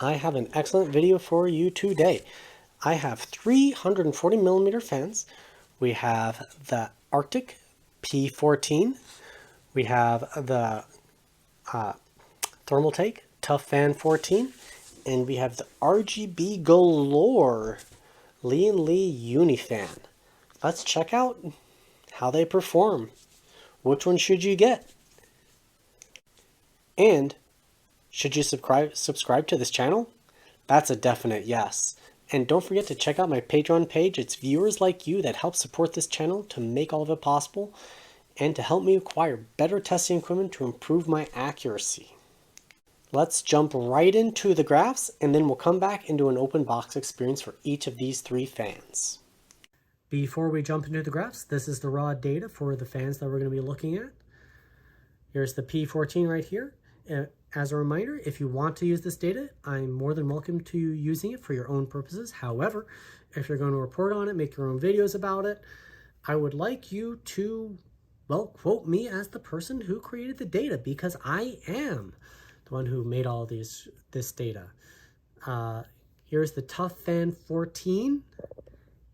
I have an excellent video for you today. I have 340 millimeter fans. We have the Arctic P14. We have the Thermaltake ToughFan 14. And we have the RGB Galore lian-li Unifan. Let's check out how they perform. Which one should you get? And should you subscribe to this channel? That's a definite yes. And don't forget to check out my Patreon page. It's viewers like you that help support this channel to make all of it possible and to help me acquire better testing equipment to improve my accuracy. Let's jump right into the graphs and then we'll come back and do an open box experience for each of these three fans. Before we jump into the graphs, this is the raw data for the fans that we're going to be looking at. Here's the P14 right here. As a reminder, if you want to use this data, I'm more than welcome to using it for your own purposes. However, if you're going to report on it, make your own videos about it, I would like you to, well, quote me as the person who created the data, because I am the one who made all this data. Here's the ToughFan 14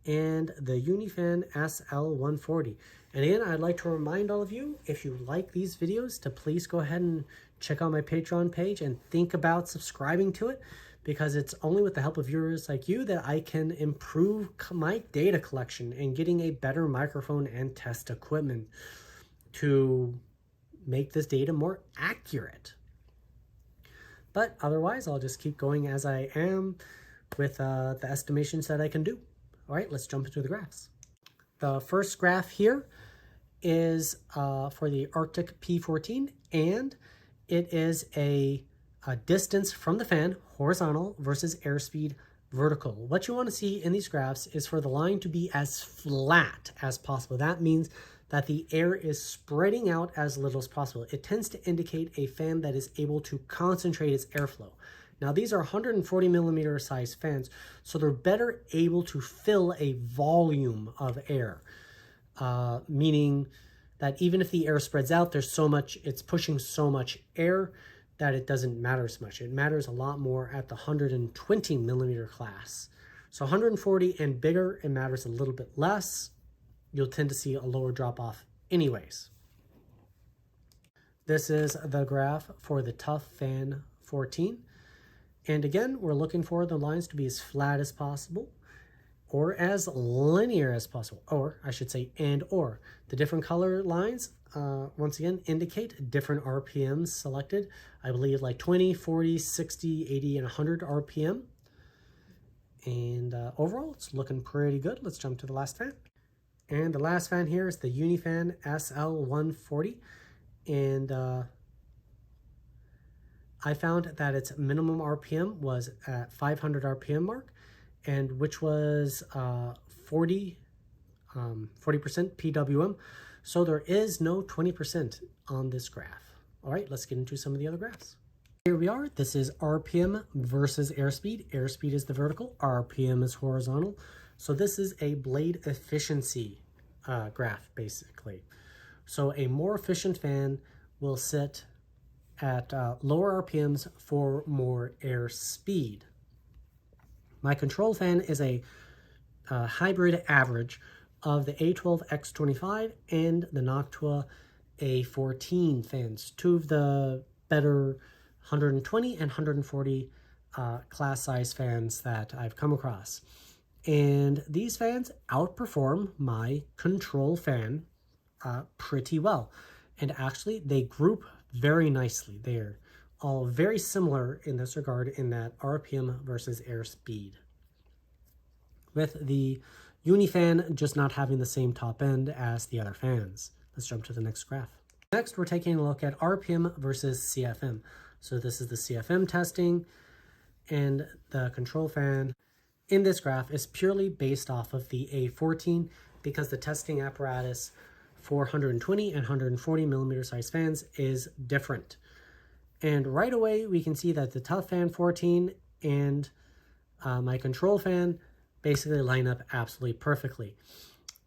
and the Unifan SL140. And again, I'd like to remind all of you, if you like these videos, to please go ahead and check out my Patreon page and think about subscribing to it, because it's only with the help of viewers like you that I can improve my data collection and getting a better microphone and test equipment to make this data more accurate. But otherwise, I'll just keep going as I am with the estimations that I can do. All right, let's jump into the graphs. The first graph here is for the Arctic P14, and it is a distance from the fan, horizontal, versus airspeed, vertical. What you want to see in these graphs is for the line to be as flat as possible. That means that the air is spreading out as little as possible. It tends to indicate a fan that is able to concentrate its airflow. Now, these are 140 millimeter size fans, so they're better able to fill a volume of air, meaning that even if the air spreads out, there's so much, it's pushing so much air that it doesn't matter as much. It matters a lot more at the 120 millimeter class. So 140 and bigger, it matters a little bit less. You'll tend to see a lower drop off anyways. This is the graph for the ToughFan 14. And again, we're looking for the lines to be as flat as possible or as linear as possible, or I should say or. The different color lines, once again, indicate different RPMs selected. I believe like 20, 40, 60, 80, and 100 RPM. And overall, it's looking pretty good. Let's jump to the last fan. And the last fan here is the Unifan SL140. And I found that its minimum RPM was at 500 RPM mark, and which was 40% PWM. So there is no 20% on this graph. All right, let's get into some of the other graphs. Here we are. This is RPM versus airspeed. Airspeed is the vertical, RPM is horizontal. So this is a blade efficiency graph, basically. So a more efficient fan will sit at lower RPMs for more air speed. My control fan is a hybrid average of the A12X25 and the Noctua A14 fans, two of the better 120 and 140 class size fans that I've come across. And these fans outperform my control fan pretty well. And actually, they group very nicely. They're all very similar in this regard in that RPM versus airspeed, with the Unifan just not having the same top end as the other fans. Let's jump to the next graph. Next, we're taking a look at RPM versus CFM. So this is the CFM testing, and the control fan in this graph is purely based off of the A14 because the testing apparatus for 120 and 140 millimeter size fans is different. And right away, we can see that the ToughFan 14 and my control fan basically line up absolutely perfectly.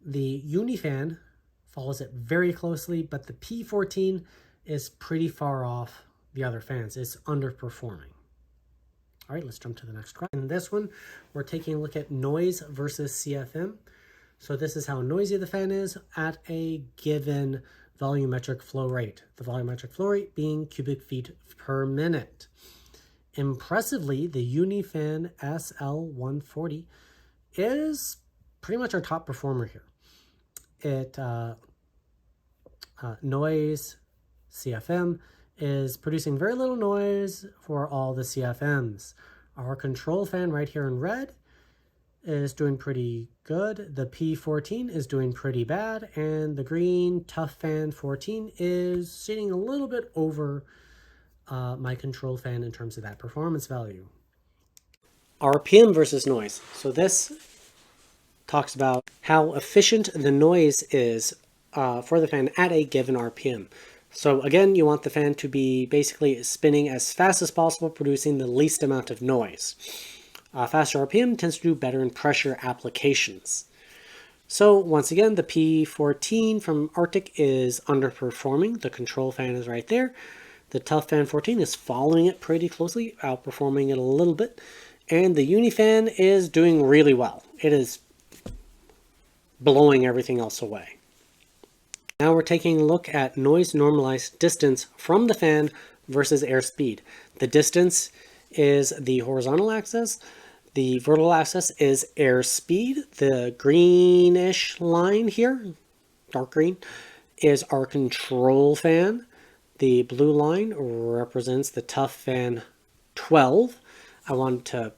The Unifan follows it very closely, but the P14 is pretty far off the other fans. It's underperforming. All right, let's jump to the next question. In this one, we're taking a look at noise versus CFM. So this is how noisy the fan is at a given volumetric flow rate. The volumetric flow rate being cubic feet per minute. Impressively, the Unifan SL140 is pretty much our top performer here. It noise CFM is producing very little noise for all the CFMs. Our control fan right here in red is doing pretty good. The P14 is doing pretty bad, and the green ToughFan 14 is sitting a little bit over my control fan in terms of that performance value. RPM versus noise. So this talks about how efficient the noise is for the fan at a given RPM. So again, you want the fan to be basically spinning as fast as possible, producing the least amount of noise. Faster RPM tends to do better in pressure applications. So once again, the P14 from Arctic is underperforming. The control fan is right there. The ToughFan 14 is following it pretty closely, outperforming it a little bit. And the Unifan is doing really well. It is blowing everything else away. Now we're taking a look at noise normalized distance from the fan versus airspeed. The distance is the horizontal axis. The vertical axis is airspeed. The greenish line here, dark green, is our control fan. The blue line represents the ToughFan 12. I wanted to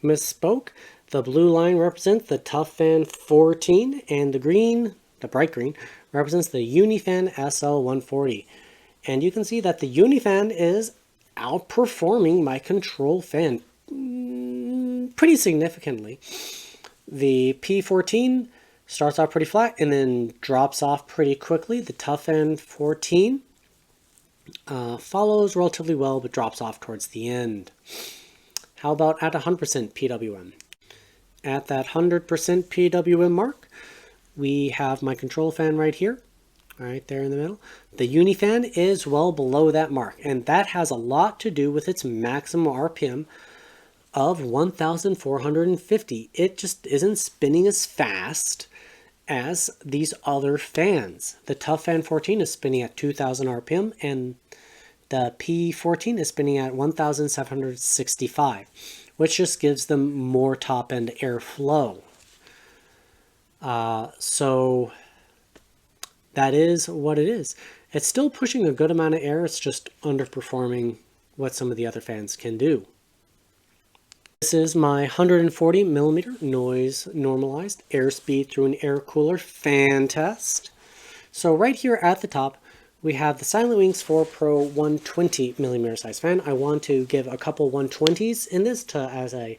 misspoke. The blue line represents the ToughFan 14, and the green, the bright green, represents the Unifan SL140. And you can see that the Unifan is outperforming my control fan pretty significantly. The P14 starts off pretty flat and then drops off pretty quickly. The ToughFan 14 follows relatively well but drops off towards the end. How about at 100% PWM? At that 100% PWM mark, we have my control fan right here, right there in the middle. The Unifan is well below that mark, and that has a lot to do with its maximum RPM of 1,450. It just isn't spinning as fast as these other fans. The ToughFan 14 is spinning at 2,000 RPM, and the P14 is spinning at 1,765, which just gives them more top-end airflow. So that is what it is. It's still pushing a good amount of air. It's just underperforming what some of the other fans can do. This is my 140 millimeter noise normalized airspeed through an air cooler fan test. So right here at the top, we have the Silent Wings 4 Pro 120 millimeter size fan. I want to give a couple 120s in this as a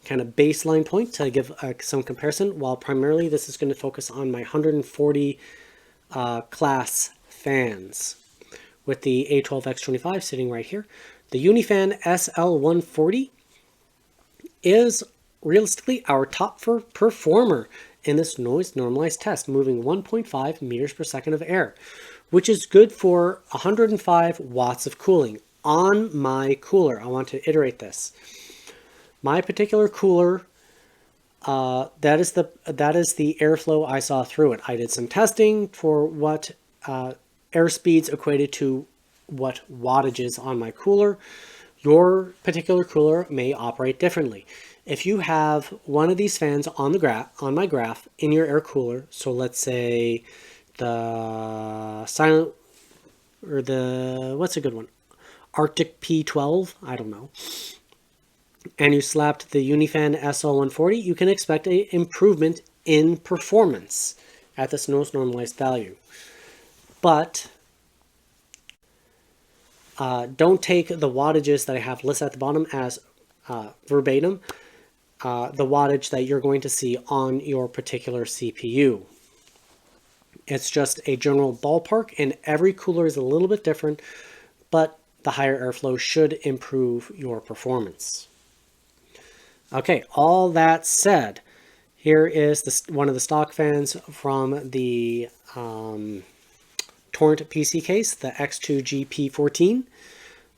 kind of baseline point to give some comparison, while primarily this is going to focus on my 140 class fans with the A12X25 sitting right here. The Unifan SL140 is realistically our top performer in this noise normalized test, moving 1.5 meters per second of air, which is good for 105 watts of cooling on my cooler. I want to iterate this. My particular cooler, that is the airflow I saw through it. I did some testing for what air speeds equated to what wattages on my cooler. Your particular cooler may operate differently. If you have one of these fans on my graph in your air cooler, so let's say the silent or the what's a good one, Arctic P12, I don't know, and you slapped the Unifan SL140, you can expect an improvement in performance at this noise normalized value. But don't take the wattages that I have listed at the bottom as verbatim, the wattage that you're going to see on your particular CPU. It's just a general ballpark, and every cooler is a little bit different, but the higher airflow should improve your performance. Okay, all that said, here is one of the stock fans from the Torrent PC case, the X2G P14.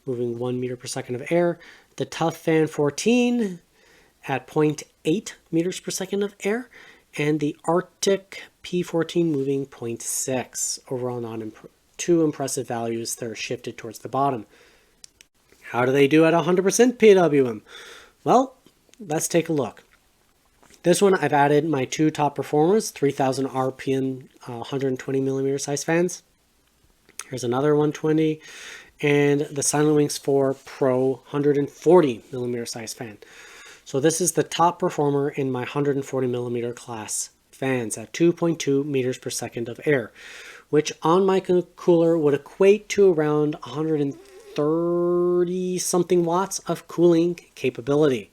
moving 1 meter per second of air. The ToughFan 14 at 0.8 meters per second of air. And the Arctic P14 moving 0.6. Overall, not too impressive values that are shifted towards the bottom. How do they do at 100% PWM? Well, let's take a look. This one, I've added my two top performers, 3000 RPM, 120 millimeter size fans. Here's another 120, and the Silent Wings 4 Pro 140 millimeter size fan. So this is the top performer in my 140 millimeter class fans at 2.2 meters per second of air, which on my cooler would equate to around 130 something watts of cooling capability.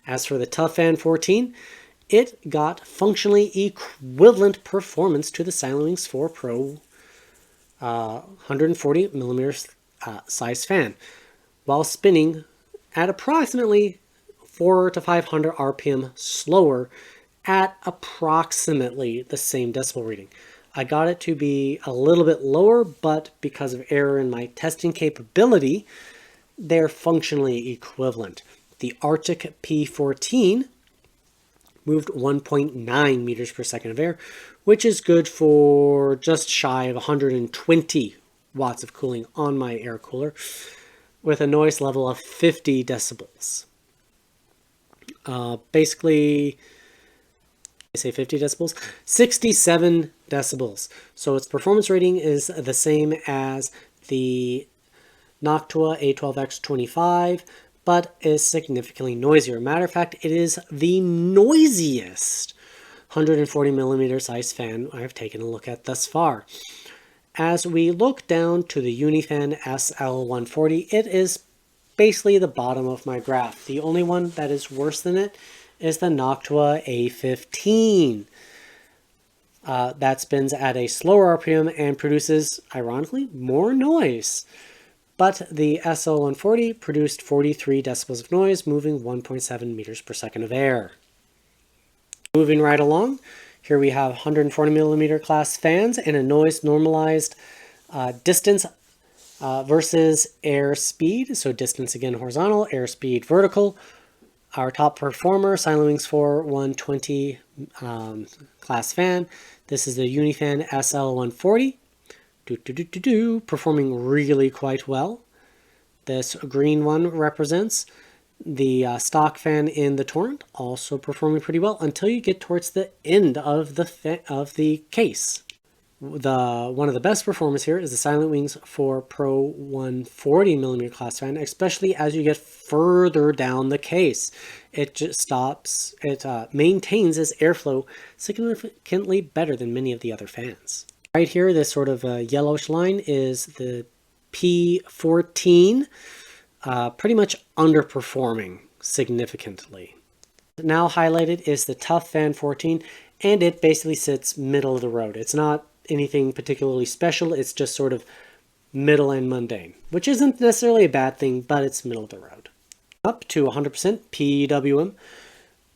As for the ToughFan 14, it got functionally equivalent performance to the Silent Wings 4 Pro 140 millimeter size fan, while spinning at approximately 400 to 500 RPM slower at approximately the same decibel reading. I got it to be a little bit lower, but because of error in my testing capability, they're functionally equivalent. The Arctic P14 moved 1.9 meters per second of air, which is good for just shy of 120 watts of cooling on my air cooler, with a noise level of 50 decibels. Basically, I say 50 decibels, 67 decibels. So its performance rating is the same as the Noctua A12X25, but is significantly noisier. Matter of fact, it is the noisiest 140 millimeter size fan I've taken a look at thus far. As we look down to the Unifan SL140, it is basically the bottom of my graph. The only one that is worse than it is the Noctua A15. That spins at a slower RPM and produces, ironically, more noise. But the SL140 produced 43 decibels of noise, moving 1.7 meters per second of air. Moving right along, here we have 140 millimeter class fans and a noise normalized distance versus airspeed. So distance again horizontal, airspeed vertical. Our top performer, Silent Wings 4 120 class fan. This is the Unifan SL140. Performing really quite well. This green one represents the stock fan in the Torrent, also performing pretty well until you get towards the end of the case. One of the best performers here is the Silent Wings 4 Pro 140 millimeter class fan, especially as you get further down the case. It just stops, it maintains its airflow significantly better than many of the other fans. Right here, this sort of yellowish line is the P14, pretty much underperforming significantly. Now highlighted is the ToughFan 14, and it basically sits middle of the road. It's not anything particularly special, it's just sort of middle and mundane, which isn't necessarily a bad thing, but it's middle of the road. Up to 100% PWM,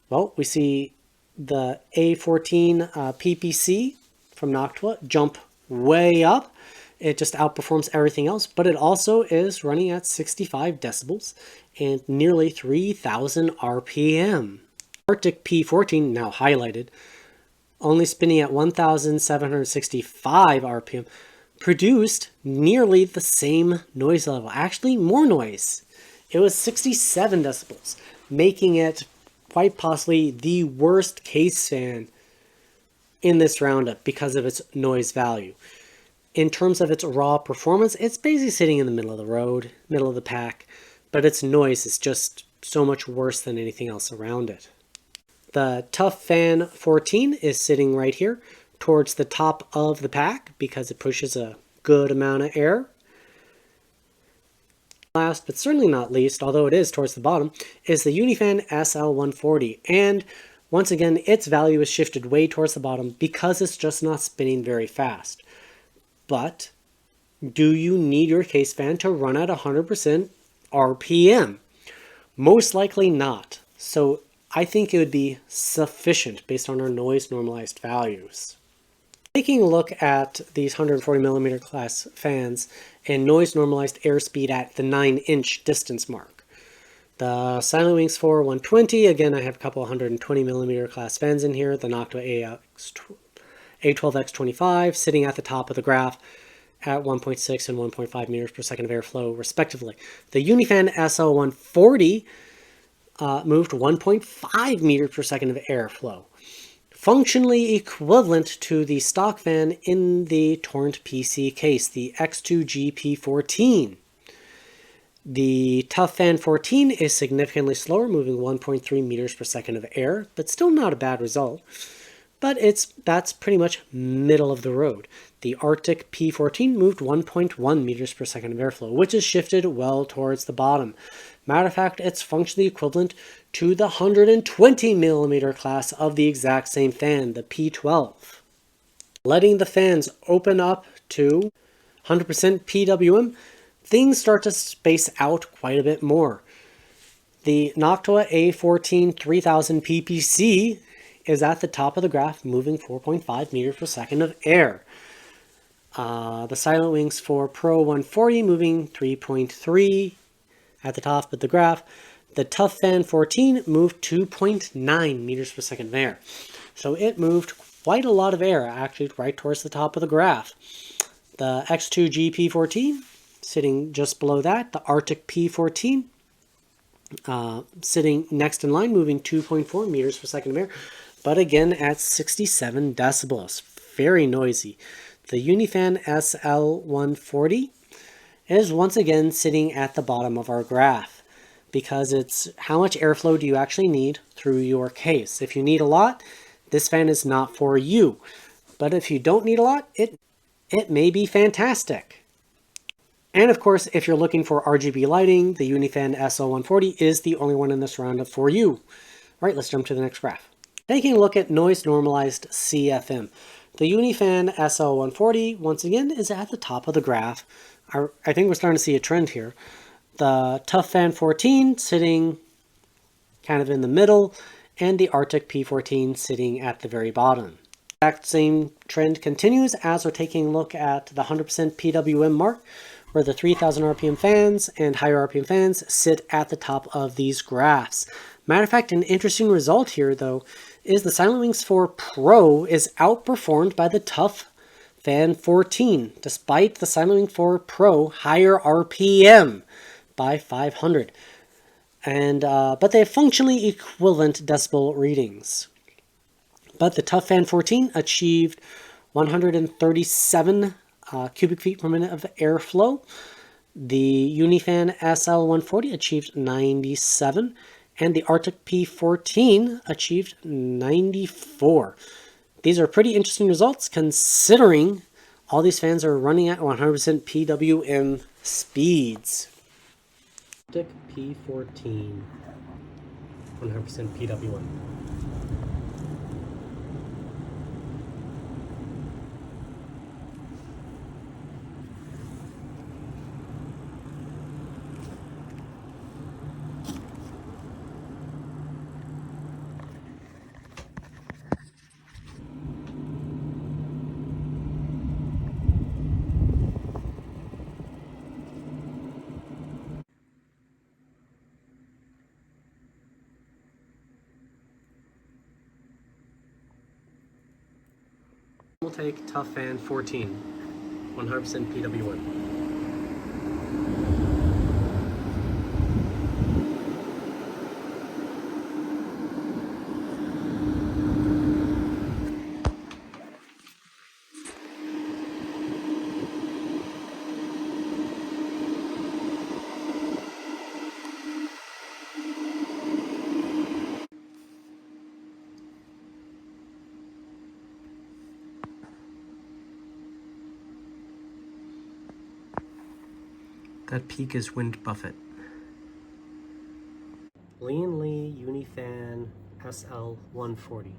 well, we see the A14 PPC from Noctua jump way up. It just outperforms everything else, but it also is running at 65 decibels and nearly 3000 RPM. Arctic P14, now highlighted, only spinning at 1765 RPM, produced nearly the same noise level, actually more noise. It was 67 decibels, making it quite possibly the worst case fan in this roundup because of its noise value. In terms of its raw performance, it's basically sitting in the middle of the road, middle of the pack, but its noise is just so much worse than anything else around it. The ToughFan 14 is sitting right here towards the top of the pack because it pushes a good amount of air. Last but certainly not least, although it is towards the bottom, is the Unifan SL140, and once again its value is shifted way towards the bottom because it's just not spinning very fast. But do you need your case fan to run at 100% RPM? Most likely not. So I think it would be sufficient based on our noise normalized values. Taking a look at these 140mm class fans and noise normalized airspeed at the 9-inch distance mark. The Silentwings 120, again I have a couple 120mm class fans in here. The Noctua A12X25 sitting at the top of the graph at 1.6 and 1.5 meters per second of airflow respectively. The Unifan SL140 moved 1.5 meters per second of airflow, functionally equivalent to the stock fan in the Torrent PC case, the X2G P14. The ToughFan 14 is significantly slower, moving 1.3 meters per second of air, but still not a bad result. But that's pretty much middle of the road. The Arctic P14 moved 1.1 meters per second of airflow, which is shifted well towards the bottom. Matter of fact, it's functionally equivalent to the 120mm class of the exact same fan, the P12. Letting the fans open up to 100% PWM, things start to space out quite a bit more. The Noctua A14 3000 PPC is at the top of the graph, moving 4.5 meters per second of air. The Silentwings 4 Pro 140 moving 3.3 at the top of the graph. The ToughFan 14 moved 2.9 meters per second of air. So it moved quite a lot of air, actually right towards the top of the graph. The X2G P14 sitting just below that. The Arctic P14 sitting next in line, moving 2.4 meters per second of air, but again at 67 decibels. Very noisy. The Unifan SL140 is once again sitting at the bottom of our graph because it's how much airflow do you actually need through your case. If you need a lot, this fan is not for you. But if you don't need a lot, it may be fantastic. And of course, if you're looking for RGB lighting, the Unifan SL140 is the only one in this roundup for you. All right, let's jump to the next graph. Taking a look at noise normalized CFM. The Unifan SL140, once again, is at the top of the graph. I think we're starting to see a trend here. The ToughFan 14 sitting kind of in the middle, and the Arctic P14 sitting at the very bottom. The exact same trend continues as we're taking a look at the 100% PWM mark, where the 3000 RPM fans and higher RPM fans sit at the top of these graphs. Matter of fact, an interesting result here, though, is the Silentwings 4 Pro is outperformed by the ToughFan 14, despite the Silentwings 4 Pro higher RPM by 500. But they have functionally equivalent decibel readings. But the ToughFan 14 achieved 137 cubic feet per minute of airflow. The Unifan SL140 achieved 97, and the Arctic P14 achieved 94. These are pretty interesting results considering all these fans are running at 100% PWM speeds. Arctic P14, 100% PWM. We'll take ToughFan 14, 100% PWM. That peak is Wind Buffet. Lian-li Unifan SL140.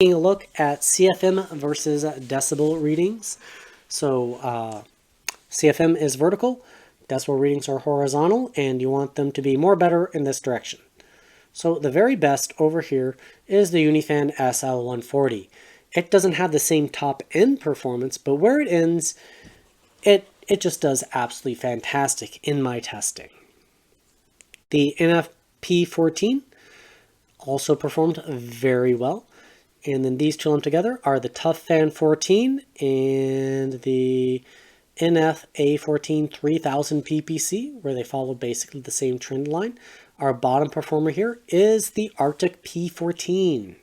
Taking a look at CFM versus decibel readings. So CFM is vertical, decibel readings are horizontal, and you want them to be more better in this direction. So the very best over here is the Unifan SL140. It doesn't have the same top end performance, but where it ends, it just does absolutely fantastic in my testing. The P14 also performed very well. And then these two lumped together are the ToughFan 14 and the A14 3000 PPC, where they follow basically the same trend line. Our bottom performer here is the Arctic P14.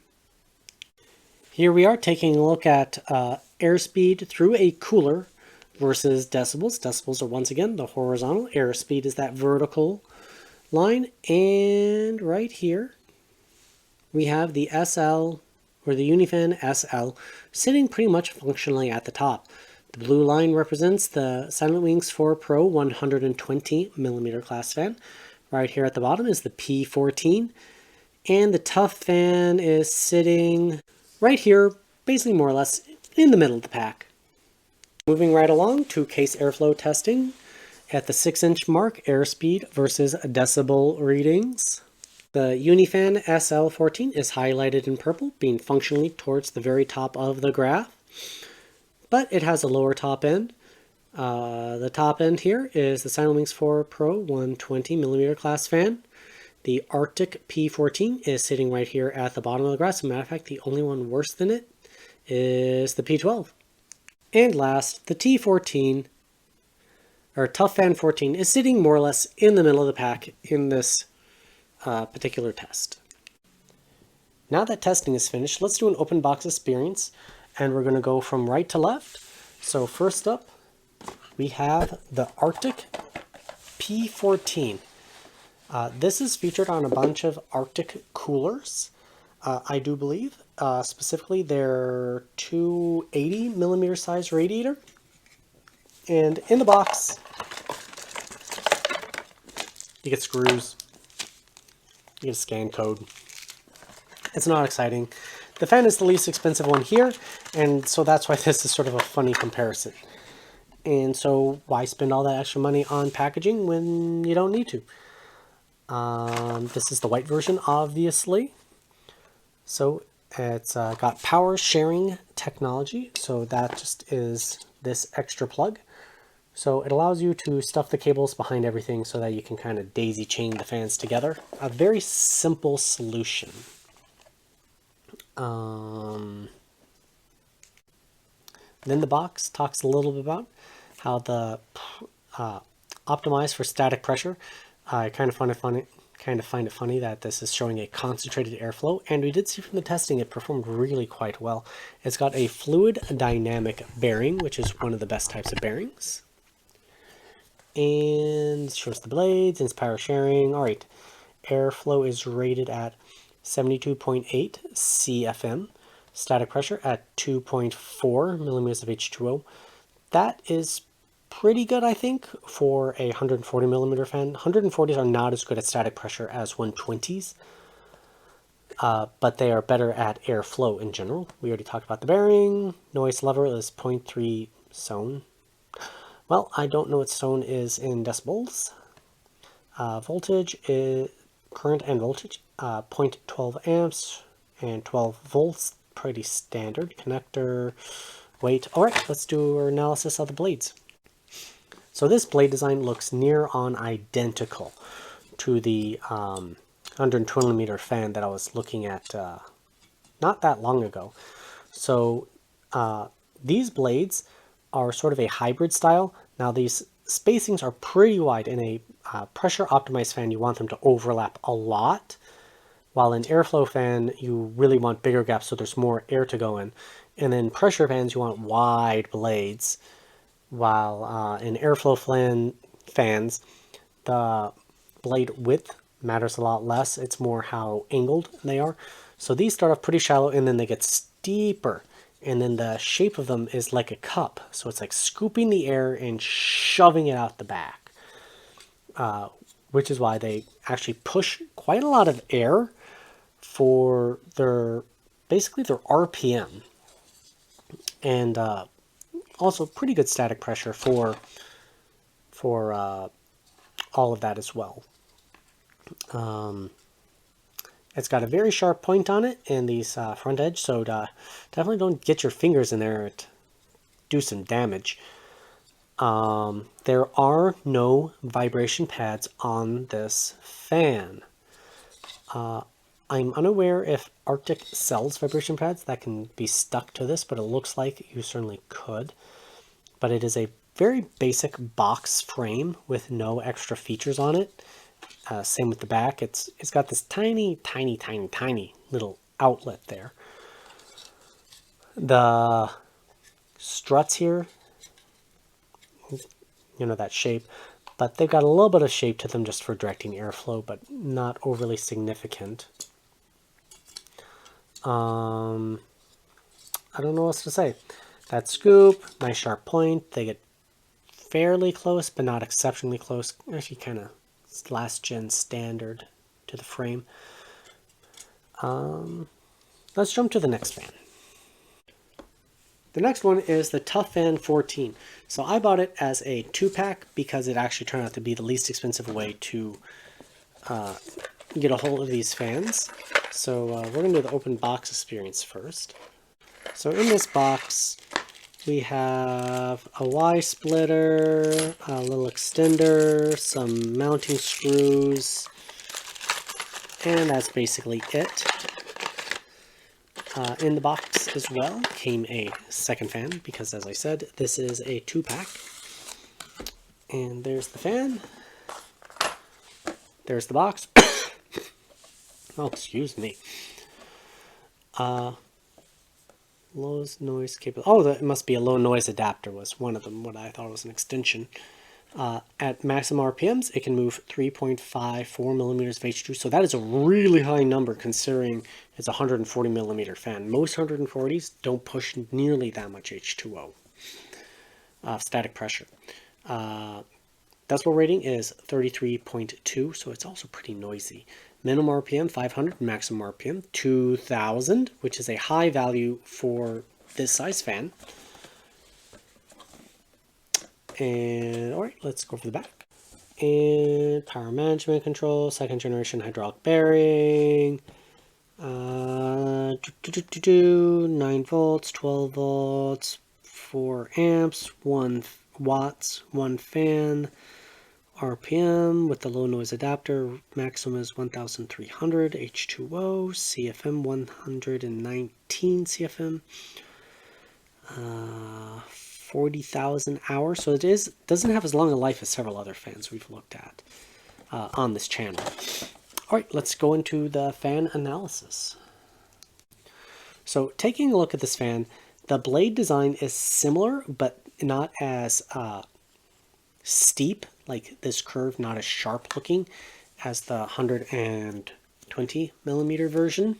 Here we are taking a look at airspeed through a cooler versus decibels. Decibels are once again the horizontal. Airspeed is that vertical line. And right here we have the SL, or the Unifan SL, sitting pretty much functionally at the top. The blue line represents the Silent Wings 4 Pro 120mm class fan. Right here at the bottom is the P14, and the ToughFan is sitting right here, basically more or less in the middle of the pack. Moving right along to case airflow testing at the 6-inch mark, airspeed versus decibel readings. The Unifan SL14 is highlighted in purple, being functionally towards the very top of the graph, but it has a lower top end. The top end here is the Silent Wings 4 Pro 120mm class fan. The Arctic P14 is sitting right here at the bottom of the graph. As a matter of fact, the only one worse than it is the P12. And last, the T14, or ToughFan 14, is sitting more or less in the middle of the pack in this particular test. Now that testing is finished, let's do an open box experience, and we're going to go from right to left. So first up, we have the Arctic P14. This is featured on a bunch of Arctic coolers, I do believe. Specifically, their 280mm size radiator. And in the box, you get screws, you get a scan code. It's not exciting. The fan is the least expensive one here, and so that's why this is sort of a funny comparison. And so why spend all that extra money on packaging when you don't need to? This is the white version, obviously. So it's got power sharing technology. So that just is this extra plug. So it allows you to stuff the cables behind everything so that you can kind of daisy chain the fans together. A very simple solution. Then the box talks a little bit about how the optimized for static pressure. I kind of find it funny that this is showing a concentrated airflow, and we did see from the testing it performed really quite well. It's got a fluid dynamic bearing, which is one of the best types of bearings. And shows the blades and its power sharing. All right, airflow is rated at 72.8 CFM. Static pressure at 2.4 millimeters of H2O. That is pretty good, I think, for a 140 millimeter fan. 140s are not as good at static pressure as 120s, but they are better at airflow in general. We already talked about the bearing. Noise level is 0.3 zone. Well, I don't know what zone is in decibels. Voltage is current and voltage, 0.12 amps and 12 volts. Pretty standard. Connector weight. All right, let's do our analysis of the blades. So this blade design looks near on identical to the 120mm fan that I was looking at not that long ago. So these blades are sort of a hybrid style. Now these spacings are pretty wide. In a pressure optimized fan, you want them to overlap a lot. While in airflow fan, you really want bigger gaps so there's more air to go in. And then pressure fans, you want wide blades. While in airflow fans, the blade width matters a lot less. It's more how angled they are. So these start off pretty shallow and then they get steeper. And then the shape of them is like a cup. So it's like scooping the air and shoving it out the back. Which is why they actually push quite a lot of air for their basically they're RPM, and also pretty good static pressure for all of that as well. It's got a very sharp point on it and these front edge, so definitely don't get your fingers in there and do some damage. There are no vibration pads on this fan. I'm unaware if Arctic sells vibration pads that can be stuck to this, but it looks like you certainly could. But it is a very basic box frame with no extra features on it. Same with the back. It's got this tiny little outlet there. The struts here, you know, that shape, but they've got a little bit of shape to them just for directing airflow, but not overly significant. I don't know what else to say. That scoop, nice sharp point. They get fairly close, but not exceptionally close. Actually, kind of last gen standard to the frame. Let's jump to the next fan. The next one is the ToughFan 14. So I bought it as a 2-pack because it actually turned out to be the least expensive way to get a hold of these fans. So we're going to do the open box experience first. So in this box, we have a Y splitter, a little extender, some mounting screws, and that's basically it. In the box as well came a second fan because, as I said, this is a 2-pack. And there's the fan. There's the box. Oh, excuse me. Low noise capable. Oh, that must be a low noise adapter was one of them, what I thought was an extension. At maximum RPMs, it can move 3.54 millimeters of H2, so that is a really high number considering it's a 140 millimeter fan. Most 140s don't push nearly that much H2O static pressure. Decibel rating is 33.2, so it's also pretty noisy. Minimum RPM 500, maximum RPM 2000, which is a high value for this size fan. And all right, let's go for the back. And power management control, second generation hydraulic bearing, 9 volts, 12 volts, 4 amps, 1 watts, 1 fan, RPM with the low noise adapter, maximum is 1300, H2O, CFM 119 CFM, 40,000 hours, so it doesn't have as long a life as several other fans we've looked at on this channel. All right, let's go into the fan analysis. So taking a look at this fan, the blade design is similar, but not as steep, like this curve, not as sharp looking as the 120 millimeter version.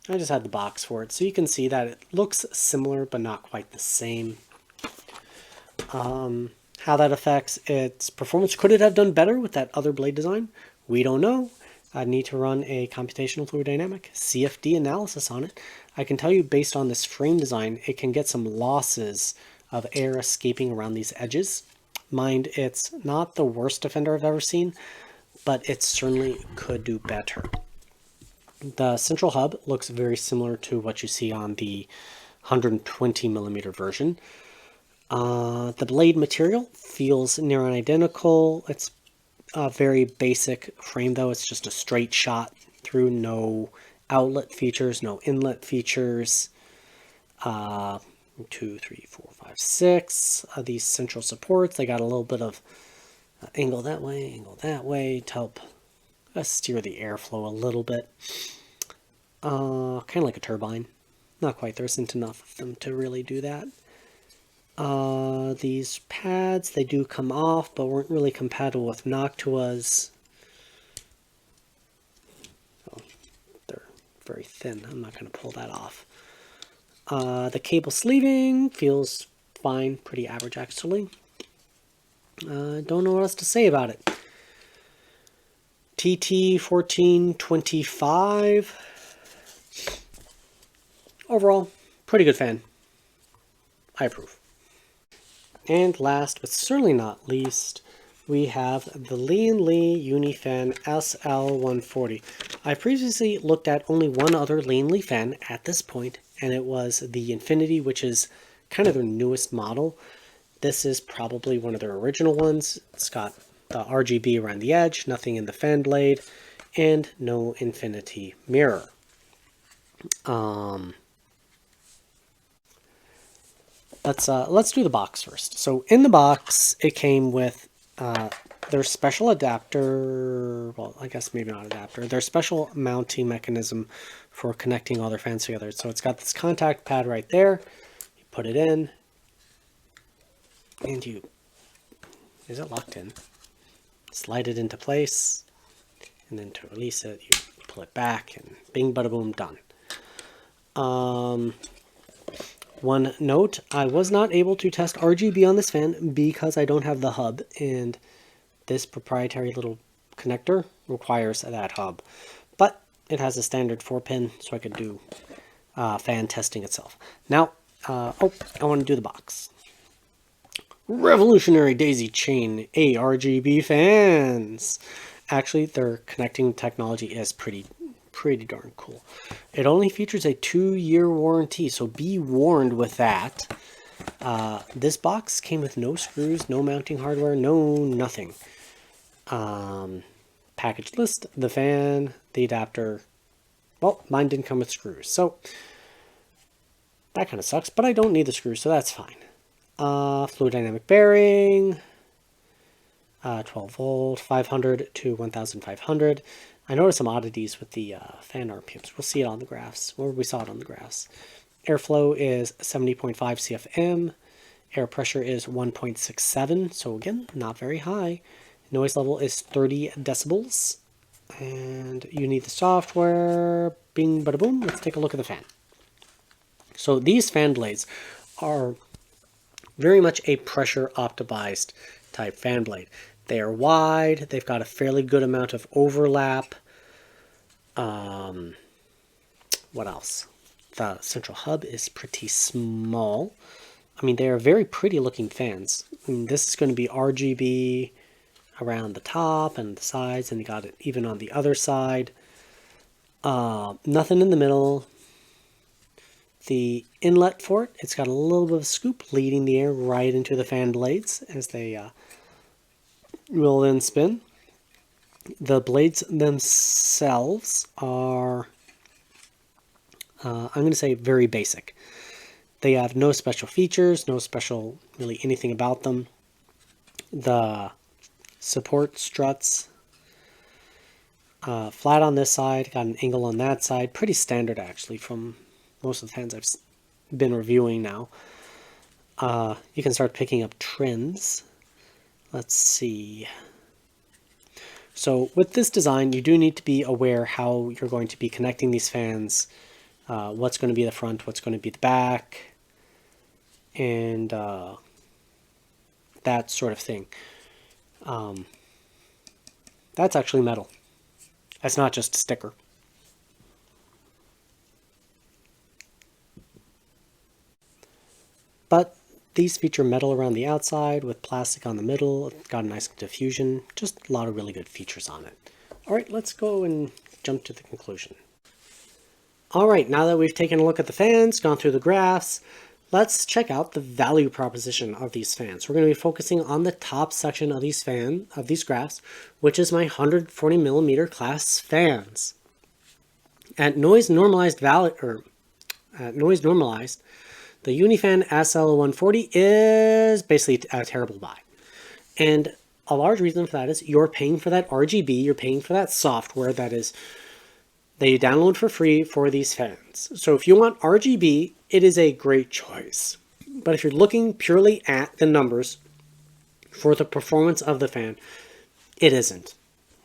I just had the box for it, so you can see that it looks similar, but not quite the same. How that affects its performance. Could it have done better with that other blade design? We don't know. I'd need to run a computational fluid dynamic CFD analysis on it. I can tell you based on this frame design, it can get some losses of air escaping around these edges. Mind, it's not the worst Defender I've ever seen, but it certainly could do better. The central hub looks very similar to what you see on the 120 millimeter version. The blade material feels near identical. It's a very basic frame though. It's just a straight shot through, no outlet features, no inlet features. 2, 3, 4, 5, 6 of these central supports. They got a little bit of angle that way to help steer the airflow a little bit. Kind of like a turbine. Not quite, there isn't enough of them to really do that. These pads, they do come off, but weren't really compatible with Noctua's. Oh, they're very thin. I'm not going to pull that off. The cable sleeving feels fine, pretty average actually. Don't know what else to say about it. TT 1425. overall, pretty good fan. I approve. And last, but certainly not least, we have the lian-li Unifan SL140. I previously looked at only one other lian-li fan at this point, and it was the Infinity, which is kind of their newest model. This is probably one of their original ones. It's got the RGB around the edge, nothing in the fan blade, and no infinity mirror. Let's do the box first. So in the box, it came with their special adapter. Well, I guess maybe not adapter. Their special mounting mechanism for connecting all their fans together. So it's got this contact pad right there. You put it in, and is it locked in? Slide it into place, and then to release it, you pull it back, and bing, bada, boom, done. One note, I was not able to test RGB on this fan because I don't have the hub, and this proprietary little connector requires that hub. But it has a standard 4-pin, so I could do fan testing itself. Now, I want to do the box. Revolutionary daisy chain ARGB fans. Actually, their connecting technology is pretty darn cool. It only features a 2-year warranty, so be warned with that. This box came with no screws, no mounting hardware, no nothing. Package list, the fan, the adapter. Well, mine didn't come with screws, so that kind of sucks, but I don't need the screws, so that's fine. Fluid dynamic bearing, 12 volt, 500 to 1500. I noticed some oddities with the fan RPMs. We'll see it on the graphs, or we saw it on the graphs. Airflow is 70.5 CFM. Air pressure is 1.67, so again, not very high. Noise level is 30 decibels. And you need the software. Bing, bada boom. Let's take a look at the fan. So these fan blades are very much a pressure optimized type fan blade. They are wide. They've got a fairly good amount of overlap. What else? The central hub is pretty small. I mean, they are very pretty looking fans. I mean, this is going to be RGB around the top and the sides, and you got it even on the other side. Nothing in the middle. The inlet for it, it's got a little bit of a scoop leading the air right into the fan blades as they will then spin. The blades themselves are, I'm going to say, very basic. They have no special features, no special really anything about them. The support struts, flat on this side, got an angle on that side. Pretty standard actually from most of the fans I've been reviewing now. You can start picking up trends. Let's see. So with this design, you do need to be aware how you're going to be connecting these fans, what's going to be the front, what's going to be the back, and that sort of thing. That's actually metal. That's not just a sticker. But these feature metal around the outside with plastic on the middle. It's got a nice diffusion. Just a lot of really good features on it. All right, let's go and jump to the conclusion. All right, now that we've taken a look at the fans, gone through the graphs, let's check out the value proposition of these fans. We're going to be focusing on the top section of these graphs, which is my 140 millimeter class fans. At noise normalized, the Unifan SL140 is basically a terrible buy. And a large reason for that is you're paying for that RGB, you're paying for that software that you download for free for these fans. So if you want RGB, it is a great choice. But if you're looking purely at the numbers for the performance of the fan, it isn't.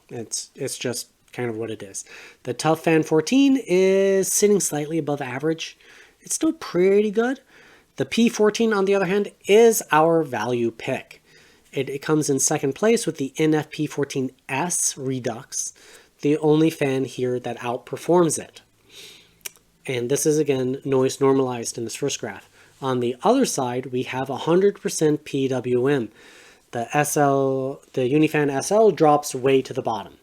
It's just kind of what it is. The ToughFan 14 is sitting slightly above average. It's still pretty good. The P14, on the other hand, is our value pick. It comes in second place with the NF-P14S Redux, the only fan here that outperforms it. And this is again noise normalized in this first graph. On the other side, we have 100% PWM. The Unifan SL drops way to the bottom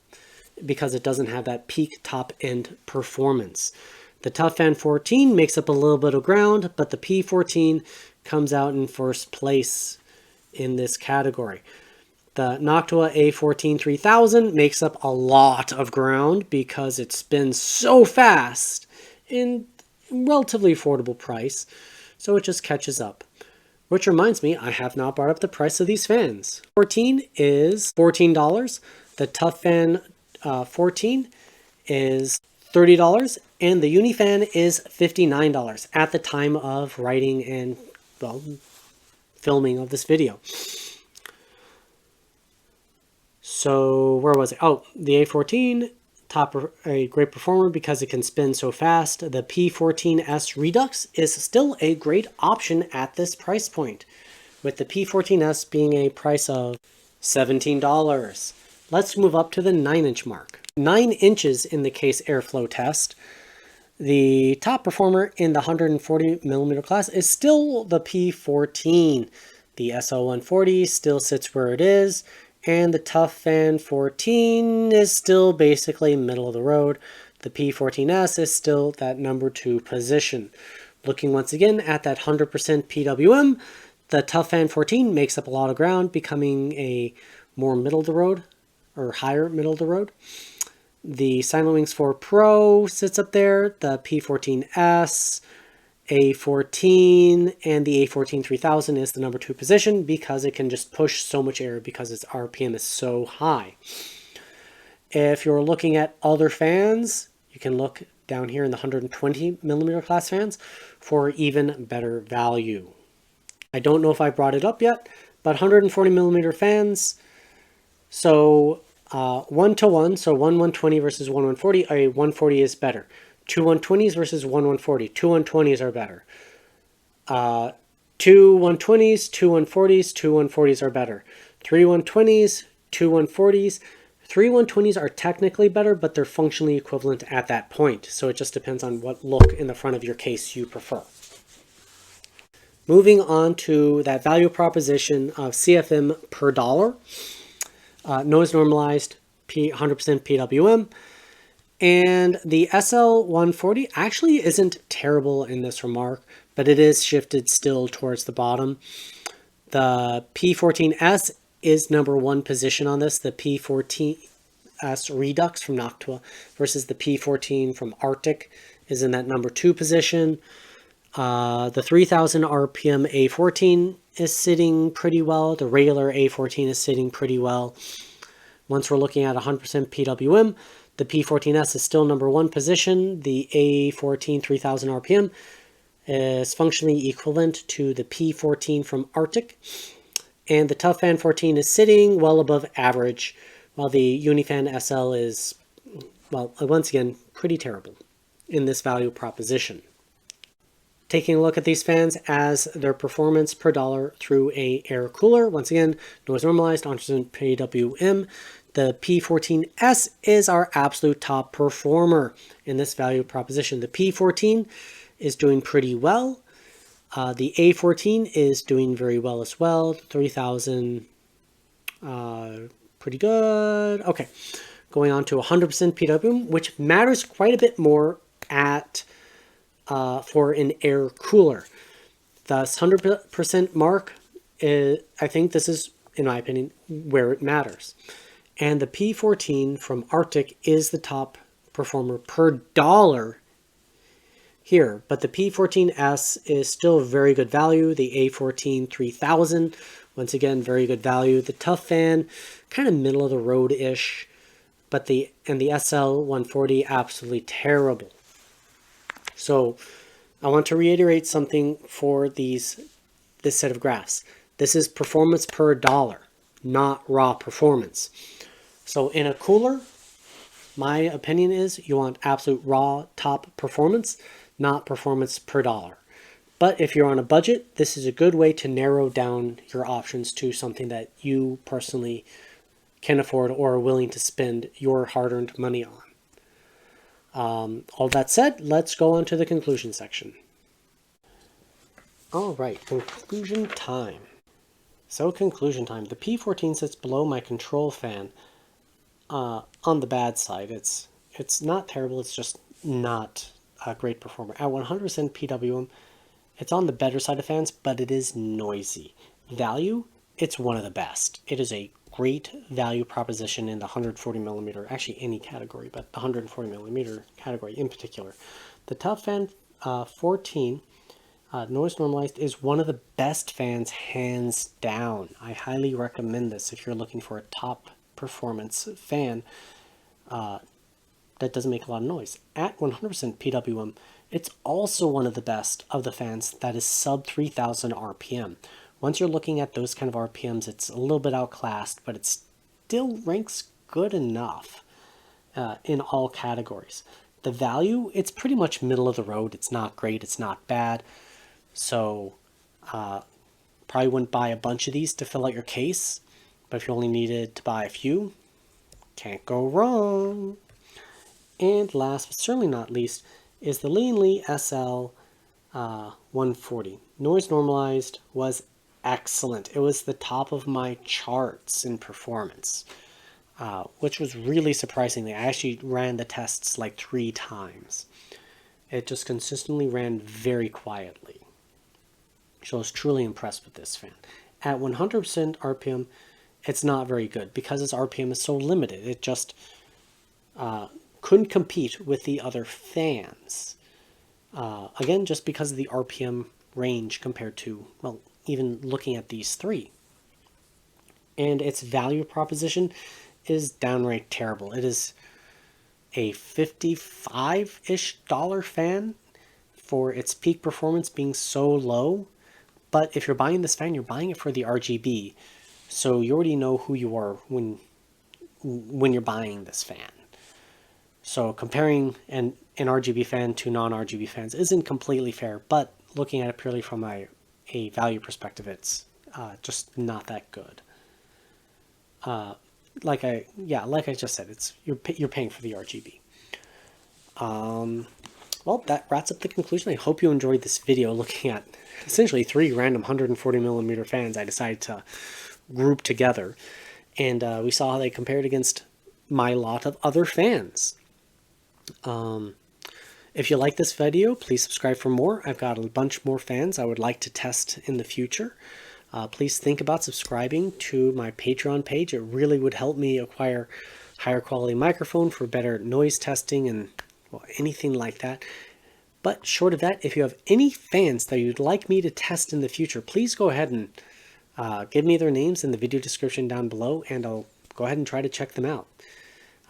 because it doesn't have that peak top end performance. The ToughFan 14 makes up a little bit of ground, but the P14 comes out in first place in this category. The Noctua A14 3000 makes up a lot of ground because it spins so fast in relatively affordable price, so it just catches up. Which reminds me, I have not brought up the price of these fans. 14 is $14. The ToughFan 14 is $30, and the Unifan is $59 at the time of writing and, well, filming of this video. So where was it? Oh, the A14, a great performer because it can spin so fast. The P14S Redux is still a great option at this price point, with the P14S being a price of $17. Let's move up to the 9-inch mark. 9 inches in the case airflow test. The top performer in the 140 millimeter class is still the P14. The SL140 still sits where it is, and the ToughFan 14 is still basically middle of the road. The P14S is still that number 2 position. Looking once again at that 100% PWM, the ToughFan 14 makes up a lot of ground, becoming a more middle of the road, or higher middle of the road. The Silentwings 4 Pro sits up there, the P14S, A14, and the A14 3000 is the number 2 position because it can just push so much air because its RPM is so high. If you're looking at other fans, you can look down here in the 120 millimeter class fans for even better value. I don't know if I brought it up yet, but 140 millimeter fans, so 1-to-1, so one 120 versus one 140, a 140 is better. Two 120s versus one 140, two 120s are better. Two 120s, two 140s, two 140s are better. Three 120s, two 140s. Three 120s are technically better, but they're functionally equivalent at that point. So it just depends on what look in the front of your case you prefer. Moving on to that value proposition of CFM per dollar. Noise normalized, 100% PWM. And the SL140 actually isn't terrible in this remark, but it is shifted still towards the bottom. The P14S is number 1 position on this. The P14S Redux from Noctua versus the P14 from Arctic is in that number 2 position. The 3000 RPM A14 is sitting pretty well. The regular A14 is sitting pretty well. Once we're looking at 100% PWM, the P14S is still number 1 position. The A14 3000 RPM is functionally equivalent to the P14 from Arctic. And the ToughFan 14 is sitting well above average, while the Unifan SL is, well, once again, pretty terrible in this value proposition. Taking a look at these fans as their performance per dollar through a air cooler. Once again, noise normalized, 100% PWM. The P14S is our absolute top performer in this value proposition. The P14 is doing pretty well. The A14 is doing very well as well. 3000, pretty good. Okay, going on to 100% PWM, which matters quite a bit more at for an air cooler. Thus, 100% mark, I think this is, in my opinion, where it matters. And the P14 from Arctic is the top performer per dollar here. But the P14S is still very good value. The A14 3000, once again, very good value. The ToughFan, kind of middle of the road-ish. But the SL140, absolutely terrible. So I want to reiterate something for this set of graphs. This is performance per dollar, not raw performance. So in a cooler, my opinion is you want absolute raw top performance, not performance per dollar. But if you're on a budget, this is a good way to narrow down your options to something that you personally can afford or are willing to spend your hard-earned money on. All that said, let's go on to the conclusion section. All right, conclusion time. So conclusion time. The P14 sits below my control fan on the bad side. It's not terrible, it's just not a great performer. At 100% PWM, it's on the better side of fans, but it is noisy. Value, it's one of the best. It is a great value proposition in the 140 millimeter, actually any category, but the 140 millimeter category in particular. The ToughFan 14 noise normalized is one of the best fans, hands down. I highly recommend this if you're looking for a top performance fan that doesn't make a lot of noise. At 100% PWM, it's also one of the best of the fans that is sub 3000 RPM. Once you're looking at those kind of RPMs, it's a little bit outclassed, but it still ranks good enough in all categories. The value, it's pretty much middle of the road. It's not great, it's not bad. So probably wouldn't buy a bunch of these to fill out your case, but if you only needed to buy a few, can't go wrong. And last but certainly not least is the lian-li SL140. Noise normalized was excellent. It was the top of my charts in performance, which was really surprising. I actually ran the tests like 3 times. It just consistently ran very quietly. So I was truly impressed with this fan. At 100% RPM, it's not very good because its RPM is so limited. It just couldn't compete with the other fans. Again, just because of the RPM range compared to, well, even looking at these 3. And its value proposition is downright terrible. It is a $55-ish fan for its peak performance being so low. But if you're buying this fan, you're buying it for the RGB. So you already know who you are when you're buying this fan. So comparing an RGB fan to non-RGB fans isn't completely fair, but looking at it purely from a value perspective, it's just not that good. Like I just said, it's you're paying for the RGB. Well, that wraps up the conclusion. I hope you enjoyed this video looking at essentially 3 random 140 millimeter fans I decided to group together, and we saw how they compared against my lot of other fans. If you like this video, please subscribe for more. I've got a bunch more fans I would like to test in the future. Please think about subscribing to my Patreon page. It really would help me acquire higher quality microphone for better noise testing and, well, anything like that. But short of that, if you have any fans that you'd like me to test in the future, please go ahead and give me their names in the video description down below, and I'll go ahead and try to check them out.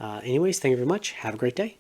Anyways, thank you very much. Have a great day.